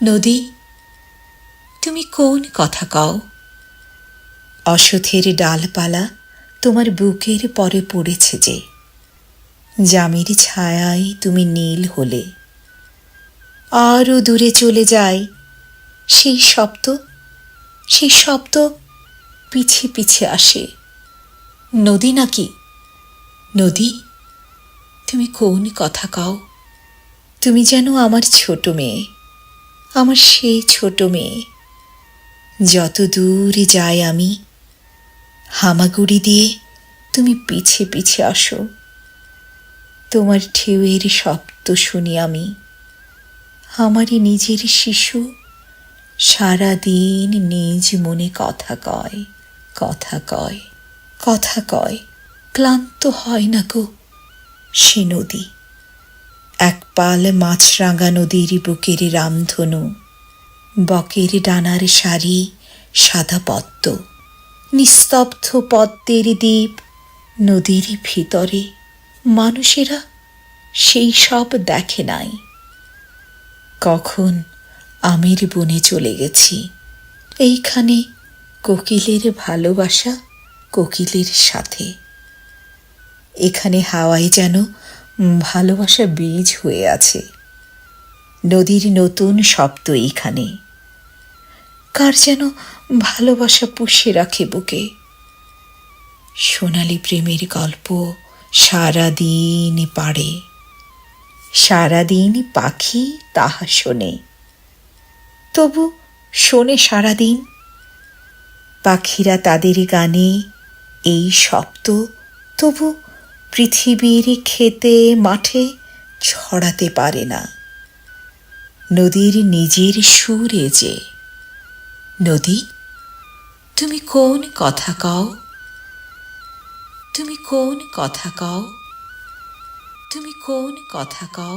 নদী, তুমি কোন কথা কও? অসথের ডালপালা তোমার বুকের পরে পড়েছে যে, জামির ছায়ায় তুমি নীল হলে। আরও দূরে চলে যায় সেই শব্দ, সেই শব্দ পিছে পিছে আসে। নদী নাকি? নদী, তুমি কোন কথা কও? তুমি যেন আমার ছোট মেয়ে, আমার সেই ছোট মেয়ে। যত দূরে যাই আমি, হামাগুড়ি দিয়ে তুমি পিছে পিছে আসো। তোমার ঢেউয়ের শব্দ শুনি আমি। আমারই নিজের শিশু সারাদিন নিজ মনে কথা কয়, কথা কয়, কথা কয়। ক্লান্ত হয় না গো সে নদী। এক পাল মাছরাঙা নদীর বুকের রামধনু, বকের ডানার সারি সাদা পদ্ম, নিস্তব্ধ পদ্মের দ্বীপ নদীর ভিতরে। মানুষেরা সেই সব দেখে নাই। কখন আমের বনে চলে গেছি, এইখানে কোকিলের ভালোবাসা কোকিলের সাথে। এখানে হাওয়ায় যেন ভালোবাসা বীজ হয়ে আছে। নদীর নতুন শব্দ এইখানে, কার যেন ভালোবাসা পুষে রাখে বুকে। সোনালি প্রেমের গল্প সারাদিন পাড়ে, সারাদিন পাখি তাহা শোনে। তবু শোনে সারাদিন পাখিরা তাদের গানে এই শব্দ, তবু পৃথিবীর খেতে মাঠে ছড়াতে পারে না। নদীর নিজের সুরে যে। নদী, তুমি কোন কথা কও? তুমি কোন কথা কও? তুমি কোন কথা কও?